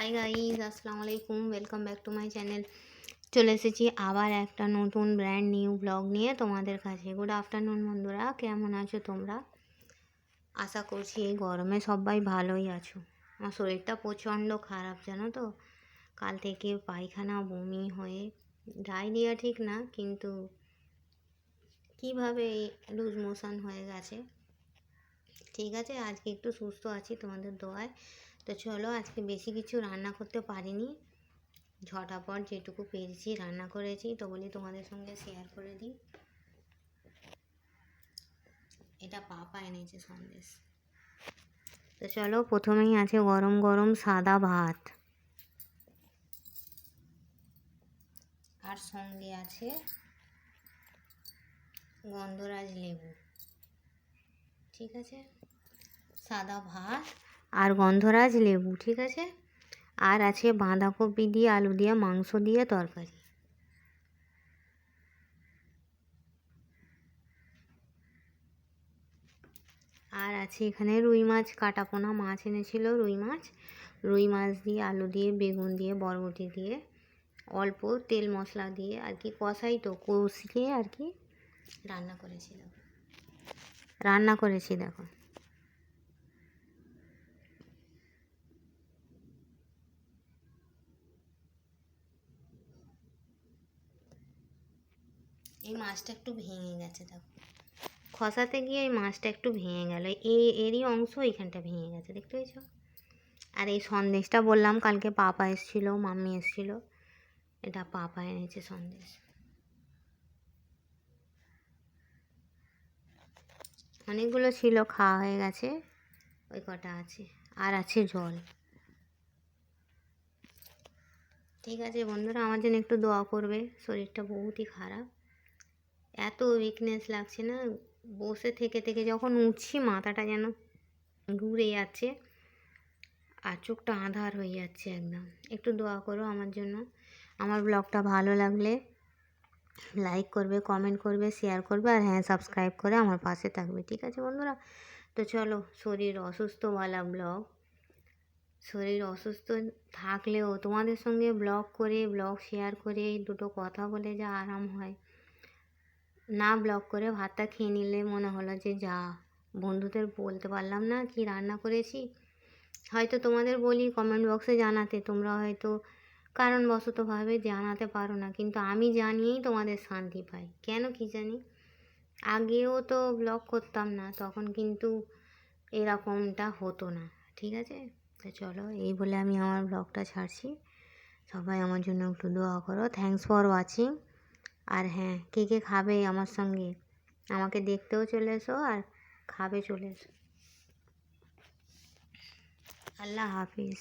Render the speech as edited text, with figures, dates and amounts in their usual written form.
Hi guys, আসসালামু আলাইকুম, welcome back to my channel. চলে এসেছি আবার একটা নতুন ব্র্যান্ড নিউ ব্লগ নিয়ে তোমাদের কাছে। গুড আফটারনুন বন্ধুরা, কেমন আছো তোমরা? আশা করছি এই গরমে সবাই ভালোই আছো। আমার শরীরটা প্রচণ্ড খারাপ জানো তো, কাল থেকে পায়খানা বমি হয়ে, ডায়রিয়া ঠিক না কিন্তু কীভাবে লুজ মোশন হয়ে গেছে। ঠিক আছে, আজকে একটু সুস্থ আছি তোমাদের দোয়ায়। তো চলো, আজকে বেশি কিছু রান্না করতে পারিনি, ঝটাপট যেটুকু পেরেছি রান্না করেছি, তো বলি তোমাদের সঙ্গে শেয়ার করে দিই। এটা পাপা এনেছে সন্দেশ। তো চলো, প্রথমেই আছে গরম গরম সাদা ভাত, আর সঙ্গে আছে গন্ধরাজ লেবু। ঠিক আছে, সাদা ভাত আর গন্ধরাজ লেবু, ঠিক আছে। আর আছে বাঁধাকপি দিয়ে আলু দিয়ে মাংস দিয়ে তরকারি। আর আছে এখানে রুই মাছ, কাটাপোনা মাছ এনেছিল, রুই মাছ দিয়ে আলু দিয়ে বেগুন দিয়ে বরবটি দিয়ে অল্প তেল মশলা দিয়ে আর কি কষিয়ে আর কি রান্না করেছি দেখো। এই মাছটা একটু ভেঙে গেছে দেখো, খসাতে গিয়ে এই মাছটা একটু ভেঙে গেল, এরই অংশ এইখানটা ভেঙে গেছে, দেখতে পেয়েছো। আর এই সন্দেশটা বললাম কালকে পাপা এসেছিলো, মাম্মি এসেছিলো, এটা পাপা এনেছে সন্দেশ। অনেকগুলো ছিল, খাওয়া হয়ে গেছে, ওই কটা আছে, আর আছে জল। ঠিক আছে বন্ধুরা, আমার জন্য একটু দোয়া করবে, শরীরটা বহুতই খারাপ, এত উইকনেস লাগছে না, বসে থেকে থেকে যখন উঠছি মাথাটা যেন ঘুরে যাচ্ছে আর চোখটা আঁধার হয়ে যাচ্ছে একদম। একটু দোয়া করো আমার জন্য। আমার ব্লগটা ভালো লাগলে লাইক করবে, কমেন্ট করবে, শেয়ার করবে, আর হ্যাঁ, সাবস্ক্রাইব করে আমার পাশে থাকবে। ঠিক আছে বন্ধুরা, তো চলো, শরীর অসুস্থওয়ালা ব্লগ, শরীর অসুস্থ থাকলেও তোমাদের সঙ্গে ব্লগ শেয়ার করে দুটো কথা বলে যা আরাম হয় না, ব্লগ করে ভাতটা খেয়ে নিলে মনে হলো যে যা, বন্ধুদের বলতে পারলাম না কি রান্না করেছি। হয়তো তোমাদের বলি কমেন্ট বক্সে জানাতে, তোমরা হয়তো কারণবশতভাবে জানাতে পারো না, কিন্তু আমি জানিয়েই তোমাদের শান্তি পাই, কেন কি জানি। আগেও তো ব্লগ করতাম না, তখন কিন্তু এরকমটা হতো না। ঠিক আছে, তো চলো, এই বলে আমি আমার ব্লগটা ছাড়ছি। সবাই আমার জন্য একটু দোয়া করো। Thanks for watching. আর হ্যাঁ, কে কে খাবে আমার সঙ্গে, আমাকে দেখতেও চলে এসো আর খাবে চলে এসো। আল্লাহ হাফিজ।